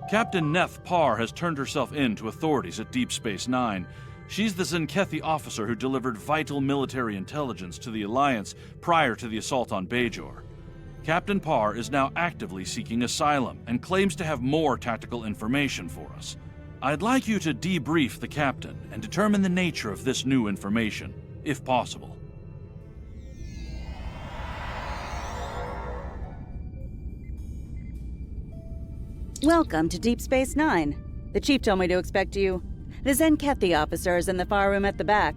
Captain Neth Parr has turned herself in to authorities at Deep Space Nine. She's the Tzenkethi officer who delivered vital military intelligence to the Alliance prior to the assault on Bajor. Captain Parr is now actively seeking asylum and claims to have more tactical information for us. I'd like you to debrief the captain and determine the nature of this new information, if possible. Welcome to Deep Space Nine. The Chief told me to expect you. The Tzenkethi officer is in the far room at the back.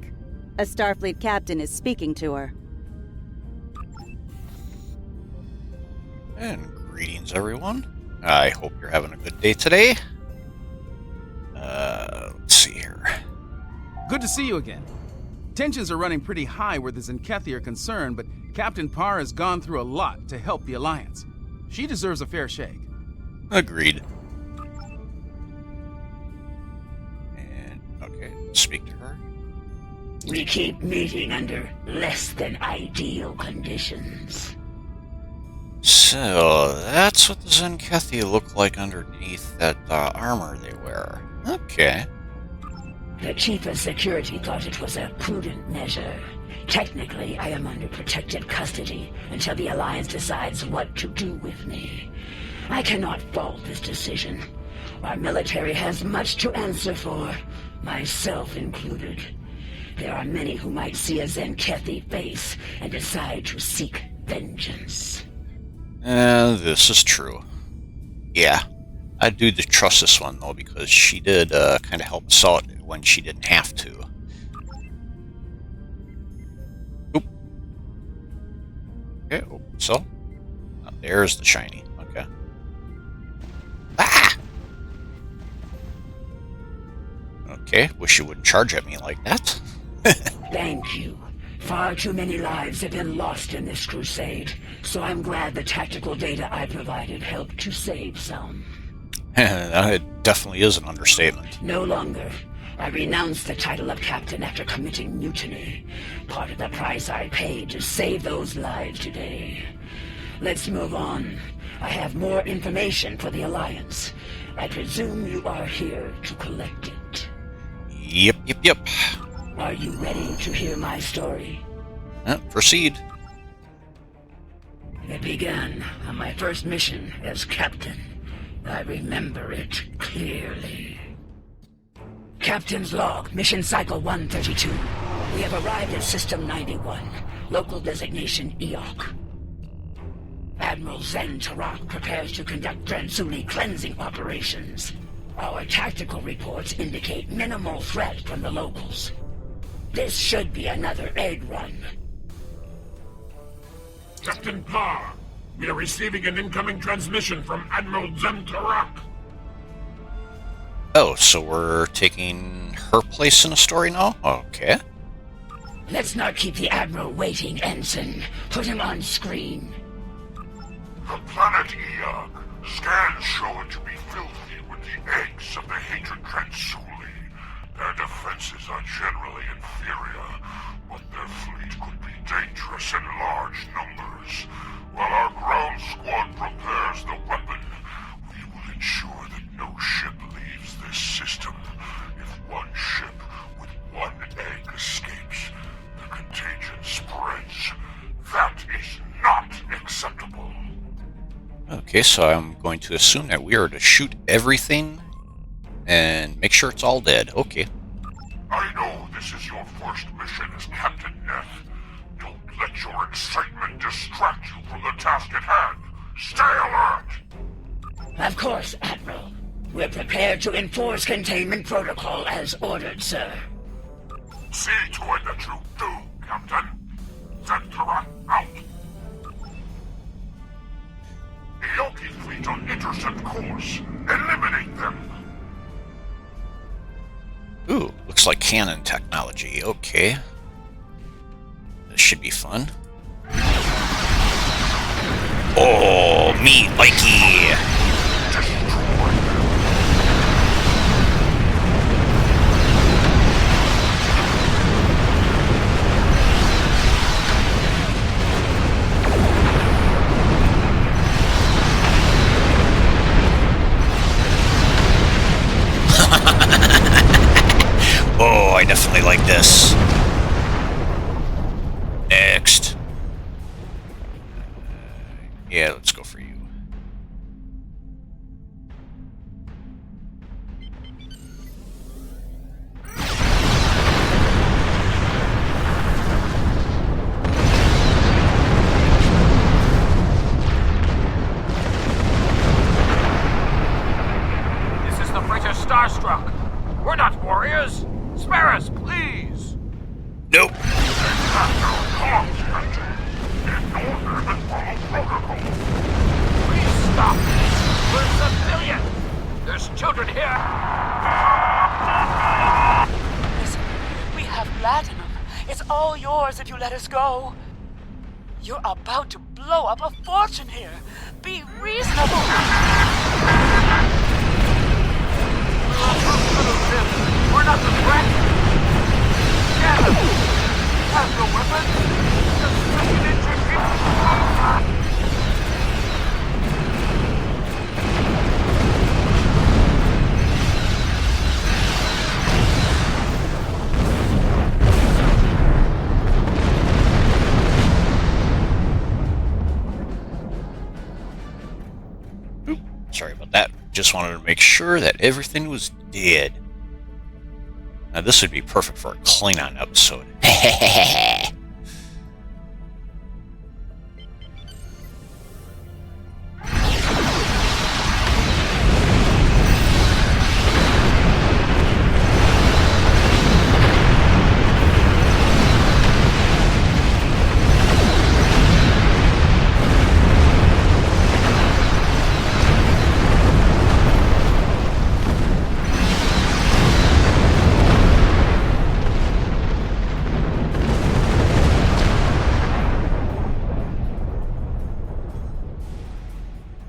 A Starfleet captain is speaking to her. And greetings, everyone. I hope you're having a good day today. Let's see here. Good to see you again. Tensions are running pretty high where the Tzenkethi are concerned, but Captain Parr has gone through a lot to help the Alliance. She deserves a fair shake. Agreed. And, okay, speak to her. We keep meeting under less than ideal conditions. So, that's what the Tzenkethi look like underneath that armor they wear. Okay. The Chief of Security thought it was a prudent measure. Technically, I am under protective custody until the Alliance decides what to do with me. I cannot fault this decision. Our military has much to answer for, myself included. There are many who might see a Tzenkethi face and decide to seek vengeance. This is true. Yeah, I do trust this one, though, because she did kind of help us out when she didn't have to. Oop. Okay, so. Oh, there's the shiny. Okay. Ah! Okay, wish you wouldn't charge at me like that. Thank you. Far too many lives have been lost in this crusade, so I'm glad the tactical data I provided helped to save some. It definitely is an understatement. No longer. I renounced the title of captain after committing mutiny. Part of the price I paid to save those lives today. Let's move on. I have more information for the Alliance. I presume you are here to collect it. Yep. Are you ready to hear my story? Proceed. It began on my first mission as captain. I remember it clearly. Captain's log, mission cycle 132. We have arrived at System 91, local designation EOC. Admiral Zen Tarak prepares to conduct Dransuli cleansing operations. Our tactical reports indicate minimal threat from the locals. This should be another egg run. Captain Parr, we are receiving an incoming transmission from Admiral Zen Tarak. Oh, so we're taking her place in the story now? Okay. Let's not keep the Admiral waiting, Ensign. Put him on screen. The planet Eog. Scans show it to be filthy with the eggs of the hated Dransuli. Their defenses are generally inferior, but their fleet could be dangerous in large numbers. While our ground squad prepares the weapon, we will ensure that no ship leaves this system. If one ship with one egg escapes, the contagion spreads. That is not acceptable. Okay, so I'm going to assume that we are to shoot everything and make sure it's all dead. Okay. I know this is your first mission as Captain Neth. Don't let your excitement distract you from the task at hand. Stay alert! Of course, Admiral. We're prepared to enforce containment protocol as ordered, sir. See to it that you do, Captain. Zenteran out. Ioki fleet on intercept course. Eliminate them. Ooh, looks like cannon technology. Okay. This should be fun. Oh, meat likey! Next. Yeah, let's go for you. This is the British Starstruck. We're not warriors. Spare us, please. Nope. Please stop. We're civilians. There's children here. Listen, we have platinum. It's all yours if you let us go. You're about to blow up a fortune here. Be reasonable. We're not the threat. Get him. Have no weapons. Just looking at your Sorry about that. Just wanted to make sure that everything was dead. Now this would be perfect for a Klingon episode.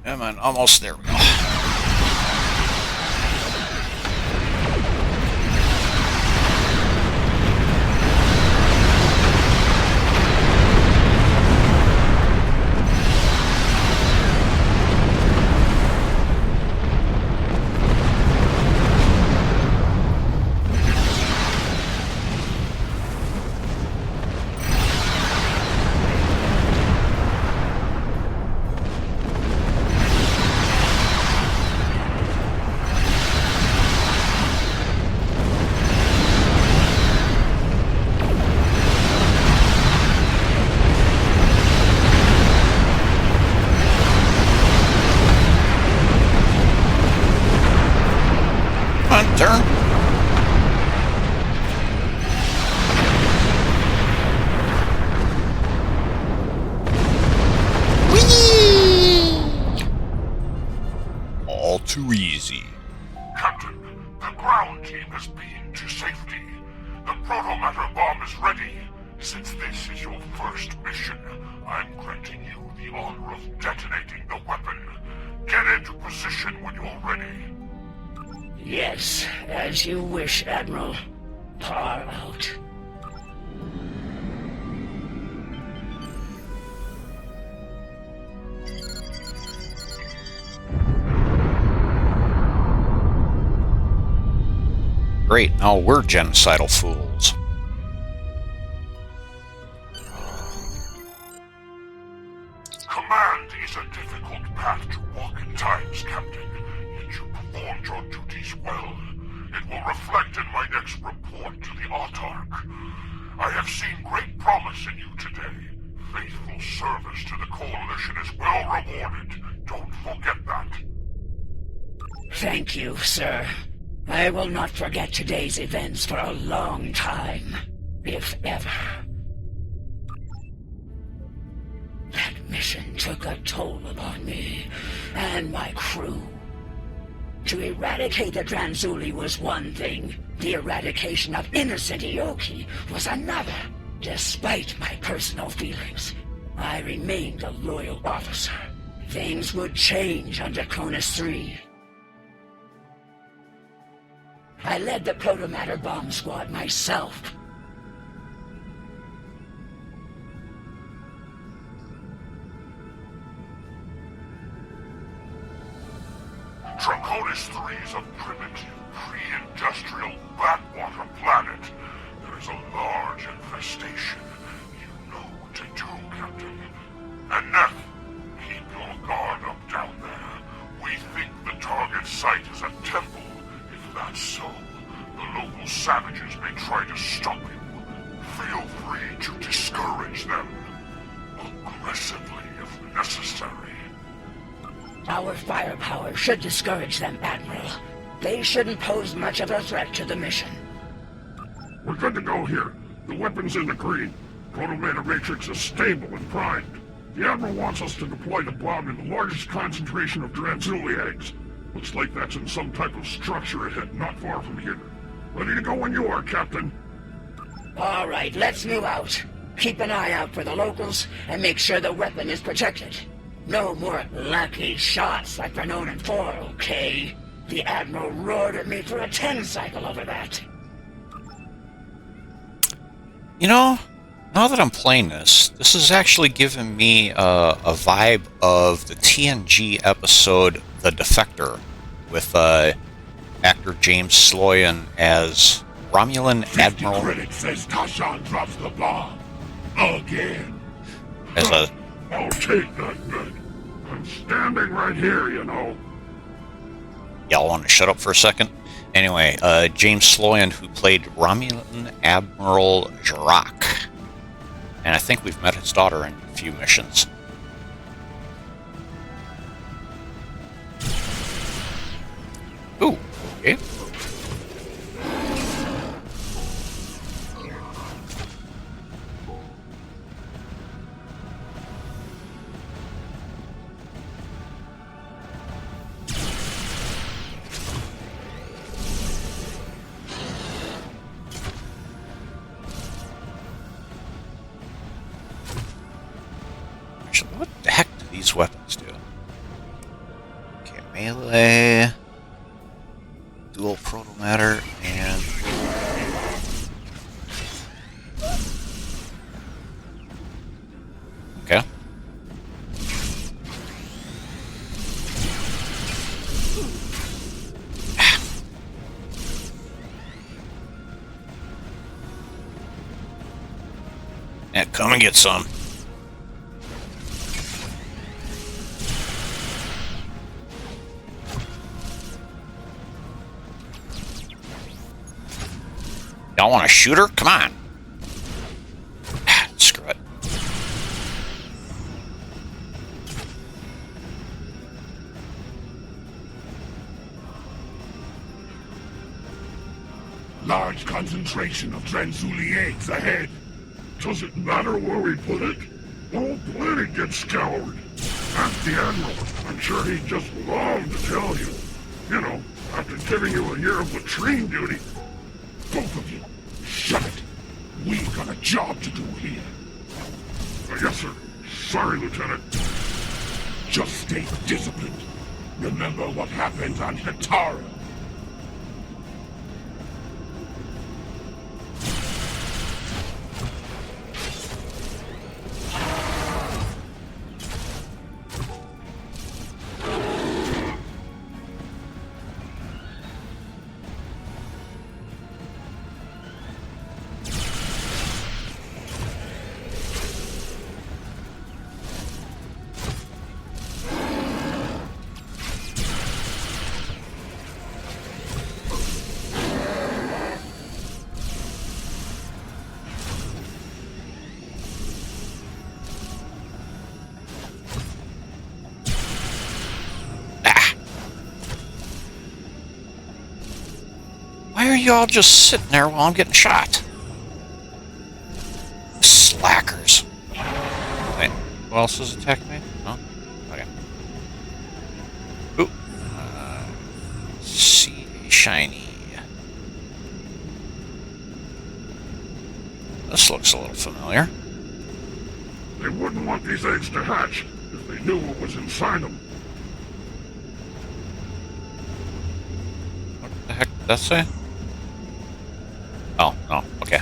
Come on, almost there we go. Turn. Whee! All too easy. Captain, the ground team has been to safety. The proto-matter bomb is ready. Since this is your first mission, I'm granting you the honor of detonating the weapon. Get into position when you're ready. Yes, as you wish, Admiral. Parr out. Great, now we're genocidal fools. Command is a difficult path to walk at times, Captain. Yet you performed your duties well. It will reflect in my next report to the Autarch. I have seen great promise in you today. Faithful service to the Coalition is well rewarded. Don't forget that. Thank you, sir. I will not forget today's events for a long time, if ever. That mission took a toll upon me and my crew. To eradicate the Tranzuli was one thing. The eradication of innocent Ioki was another. Despite my personal feelings, I remained a loyal officer. Things would change under Cronus 3. I led the proto-matter bomb squad myself. Draconis 3 is a primitive, pre-industrial backwater planet. There is a large infestation. You know And Neth, keep your guard up down there. We think the target site is a temple. If that's so, the local savages may try to stop you. Feel free to discourage them. Aggressively, if necessary. Our firepower should discourage them, Admiral. They shouldn't pose much of a threat to the mission. We're good to go here. The weapon's in the green. Protomatter matrix is stable and primed. The Admiral wants us to deploy the bomb in the largest concentration of Dranzuli eggs. Looks like that's in some type of structure ahead, not far from here. Ready to go when you are, Captain. All right, let's move out. Keep an eye out for the locals and make sure the weapon is protected. No more lucky shots like they're known in 4, okay? The Admiral roared at me for a 10 cycle over that. You know, now that I'm playing this is actually giving me a vibe of the TNG episode The Defector with actor James Sloyan as Romulan Admiral. Critic says Tashan drops the bomb. Again. As a... I'll take that bet. I'm standing right here, you know. Y'all want to shut up for a second? Anyway, James Sloyan, who played Romulan Admiral Jarak. And I think we've met his daughter in a few missions. Ooh, okay. What the heck do these weapons do? Okay, melee, dual protomatter, and... Okay. Yeah, come and get some. Y'all want to shoot her? Come on. Screw it. Large concentration of Dranzuli eggs ahead. Does it matter where we put it? The whole planet gets scoured. Ask the Admiral. I'm sure he'd just love to tell you. You know, after giving you a year of latrine duty. Both of you, shut it. We've got a job to do here. Yes, sir. Sorry, Lieutenant. Just stay disciplined. Remember what happened on Hatara. Why are y'all just sitting there while I'm getting shot? Slackers. Wait, who else is attacking me? Oh, okay. Ooh. See shiny. This looks a little familiar. They wouldn't want these eggs to hatch if they knew what was inside them. What the heck did that say? Oh, no, okay.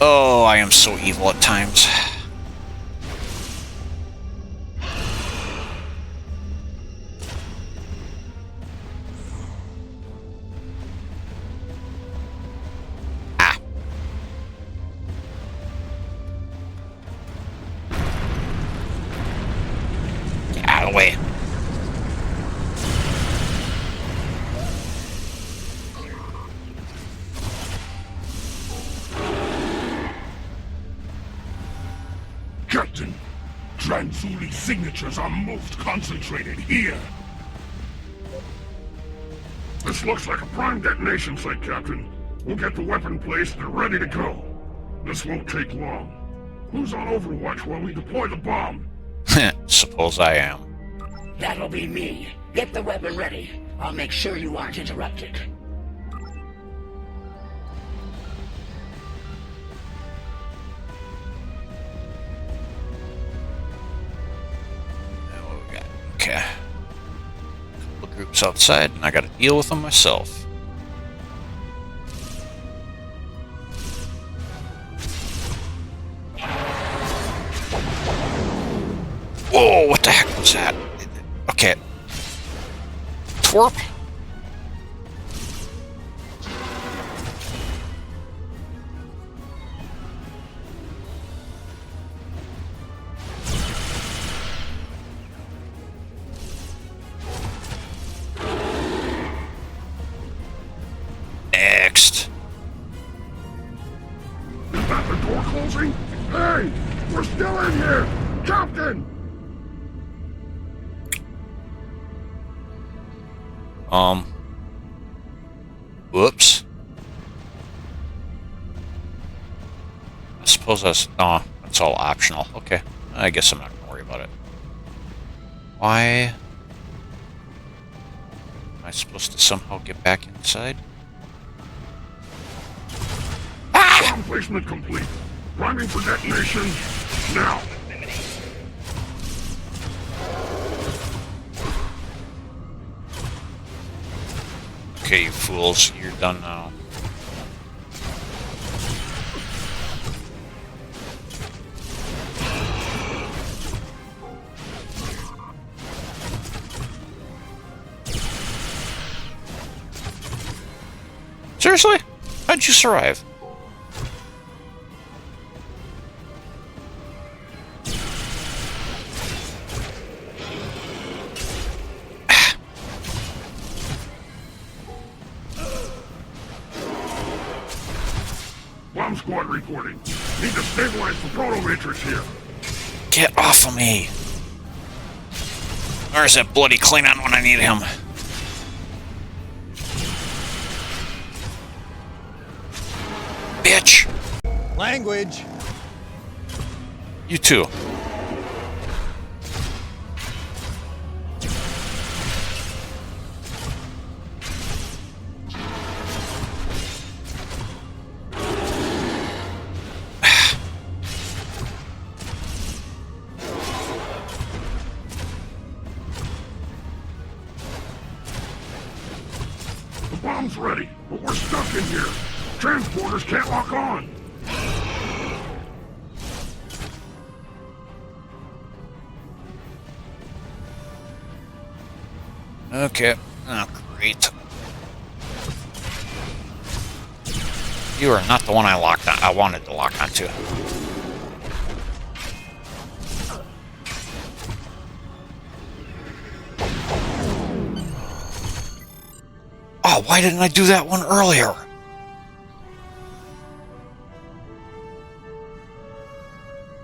Oh, I am so evil at times. out of the way. Captain, Transuli signatures are most concentrated here. This looks like a prime detonation site, Captain. We'll get the weapon placed and ready to go. This won't take long. Who's on overwatch while we deploy the bomb? Suppose I am. That'll be me. Get the weapon ready. I'll make sure you aren't interrupted. Okay. Couple of groups outside, and I gotta deal with them myself. Whoa, what the heck was that? Okay. Twerp. Next. Is that the door closing? Hey! We're still in here! Captain! Whoops. I suppose that's... No, that's all optional. Okay. I guess I'm not gonna worry about it. Why... Am I supposed to somehow get back inside? Bomb placement complete. Priming for detonation. Now! Okay, you fools. You're done now. Seriously? How'd you survive? Bomb squad reporting. Need to stabilize the proto-matrix here. Get off of me! Where's that bloody Klingon when I need him? Bitch! Language. You too. The bomb's ready, but we're stuck in here. Transporters can't lock on. Okay. Oh, great. You are not the one I locked on. I wanted to lock onto. Oh, why didn't I do that one earlier?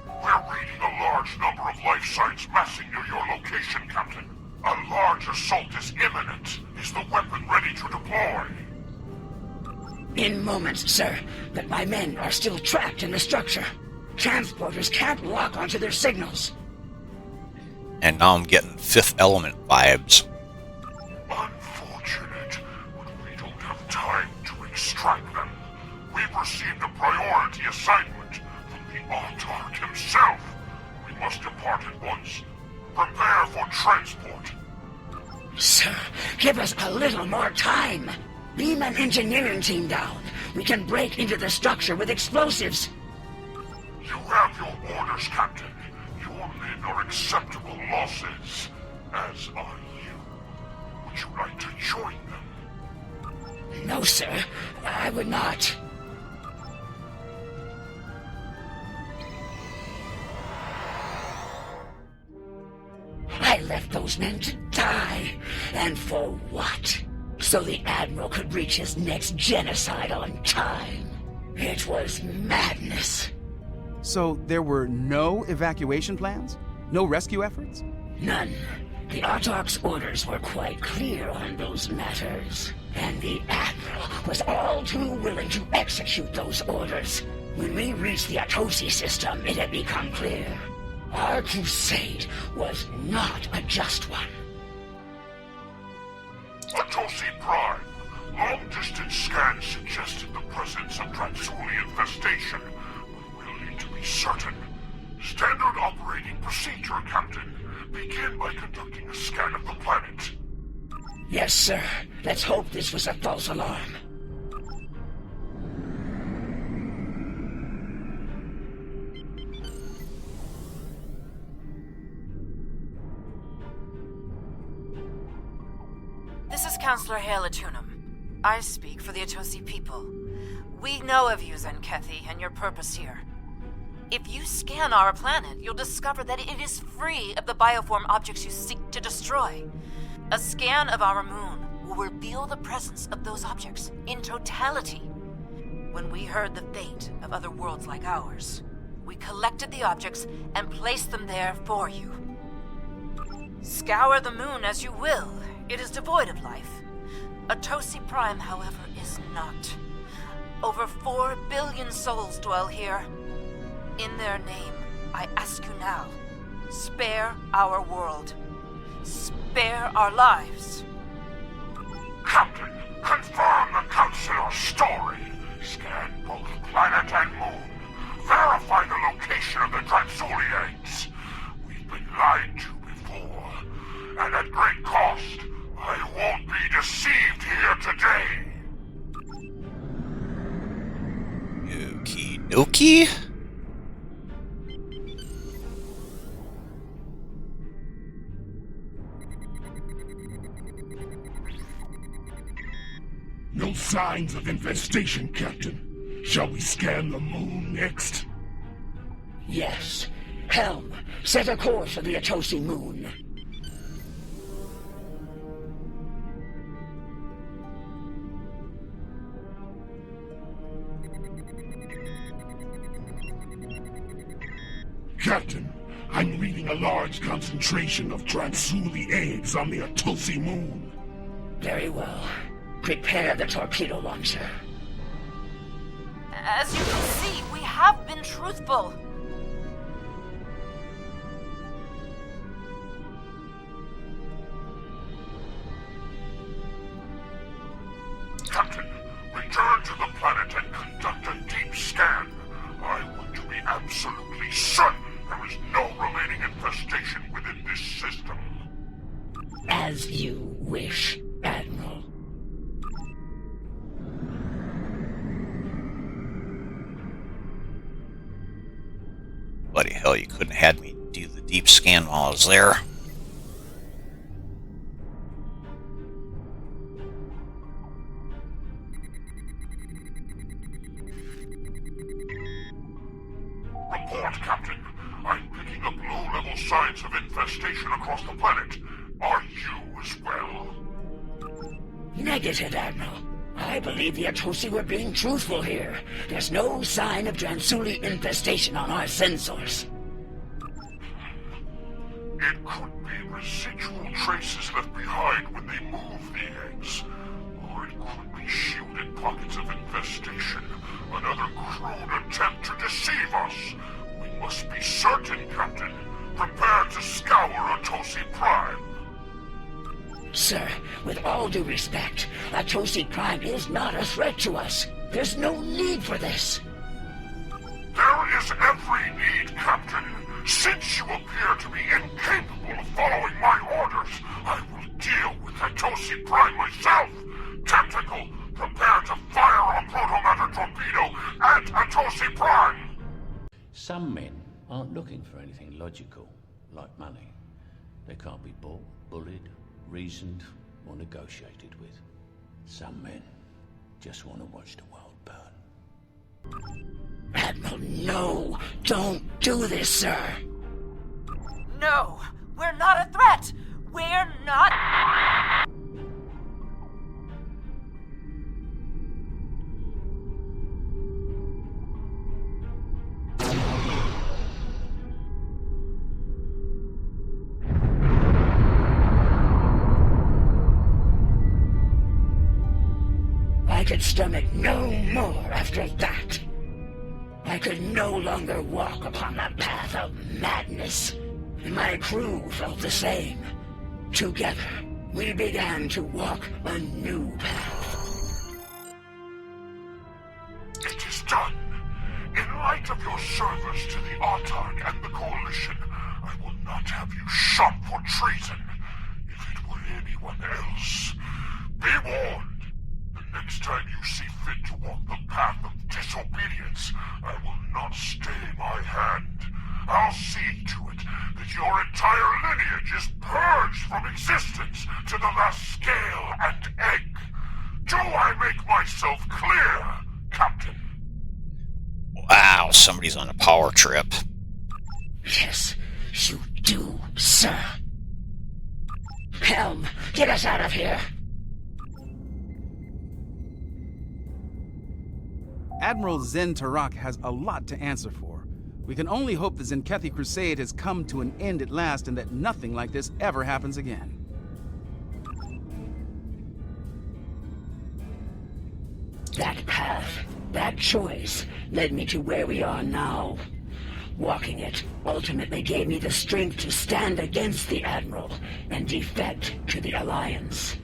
We're reading a large number of life signs massing near your location, Captain. A large assault is imminent. Is the weapon ready to deploy? In moments, sir, but my men are still trapped in the structure. Transporters can't lock onto their signals. And now I'm getting Fifth Element vibes. Unfortunate, but we don't have time to extract them. We've received a priority assignment from the Autarch himself. We must depart at once. Prepare for transport. Sir, give us a little more time. Beam an engineering team down. We can break into the structure with explosives. You have your orders, Captain. Your men are acceptable losses, as are you. Would you like to join them? No, sir. I would not. I left those men to die. And for what? So the Admiral could reach his next genocide on time. It was madness. So there were no evacuation plans? No rescue efforts? None. The Autarch's orders were quite clear on those matters. And the Admiral was all too willing to execute those orders. When we reached the Atosi system, it had become clear. Our crusade was not a just one. Atosi Prime. Long-distance scans suggested the presence of Transuli infestation, but we'll need to be certain. Standard operating procedure, Captain. Begin by conducting a scan of the planet. Yes, sir. Let's hope this was a false alarm. This is Counselor Hale Atunum. I speak for the Atosi people. We know of you, Tzenkethi, and your purpose here. If you scan our planet, you'll discover that it is free of the bioform objects you seek to destroy. A scan of our moon will reveal the presence of those objects in totality. When we heard the fate of other worlds like ours, we collected the objects and placed them there for you. Scour the moon as you will. It is devoid of life. Atosi Prime, however, is not. Over 4 billion souls dwell here. In their name, I ask you now, spare our world. Spare our lives. Captain, confirm the Councilor's story. Scan both planet and moon. Verify the location of the Transuliates. We've been lied to before, and at great cost. I won't be deceived here today. Okie dokie. No signs of infestation, Captain. Shall we scan the moon next? Yes. Helm, set a course for the Atosi moon. Captain, I'm reading a large concentration of Transuli eggs on the Atosi moon. Very well. Prepare the torpedo launcher. As you can see, we have been truthful. Captain, return to the planet and conduct a deep scan. I want to be absolutely certain there is no remaining infestation within this system. As you wish, Admiral. Bloody hell, you couldn't have had me do the deep scan while I was there. Report, Captain. I'm picking up low-level signs of infestation across the planet. Are you as well? Negative, Admiral. I believe the Atosi were being truthful here. There's no sign of Transuli infestation on our sensors. It could be residual traces left behind when they move the eggs. Or it could be shielded pockets of infestation. Another crude attempt to deceive us. We must be certain, Captain. Prepare to scour Atosi Prime. Sir, with all due respect, Atosi Prime is not a threat to us. There's no need for this. There is every need, Captain. Since you appear to be incapable of following my orders, I will deal with Atosi Prime myself. Tactical, prepare to fire a protomatter torpedo at Atosi Prime. Some men aren't looking for anything logical, like money. They can't be bought, bullied, reasoned, or negotiated with. Some men just want to watch the world burn. Admiral, no! Don't do this, sir! No, we're not a threat! could stomach no more after that. I could no longer walk upon the path of madness. My crew felt the same. Together, we began to walk a new path. It is done. In light of your service to the Autarch and the Coalition, I will not have you shot for treason. If it were anyone else, be warned. The next time you see fit to walk the path of disobedience, I will not stay my hand. I'll see to it that your entire lineage is purged from existence to the last scale and egg. Do I make myself clear, Captain? Wow, somebody's on a power trip. Yes, you do, sir. Helm, get us out of here. Admiral Tarak has a lot to answer for. We can only hope the Tzenkethi Crusade has come to an end at last and that nothing like this ever happens again. That path, that choice, led me to where we are now. Walking it ultimately gave me the strength to stand against the Admiral and defect to the Alliance.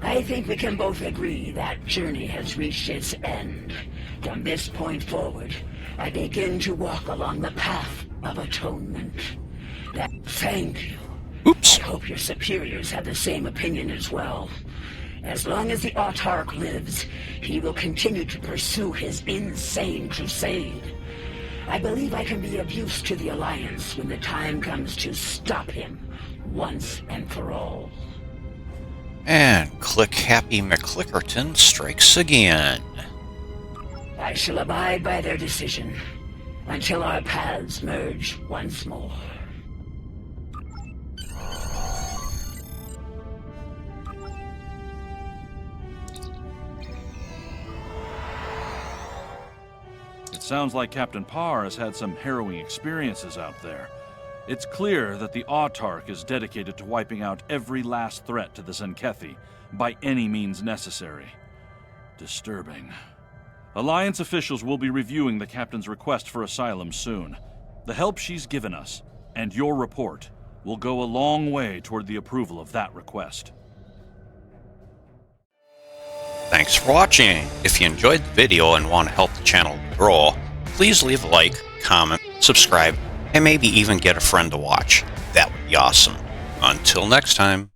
I think we can both agree that journey has reached its end. From this point forward, I begin to walk along the path of atonement. Thank you. Oops. I hope your superiors have the same opinion as well. As long as the Autarch lives, he will continue to pursue his insane crusade. I believe I can be of use to the Alliance when the time comes to stop him, once and for all. And Click Happy McClickerton strikes again. I shall abide by their decision until our paths merge once more. It sounds like Captain Parr has had some harrowing experiences out there. It's clear that the Autarch is dedicated to wiping out every last threat to the Tzenkethi by any means necessary. Disturbing. Alliance officials will be reviewing the Captain's request for asylum soon. The help she's given us, and your report, will go a long way toward the approval of that request. Thanks for watching. If you enjoyed the video and want to help the channel grow, please leave a like, comment, subscribe, and maybe even get a friend to watch. That would be awesome. Until next time.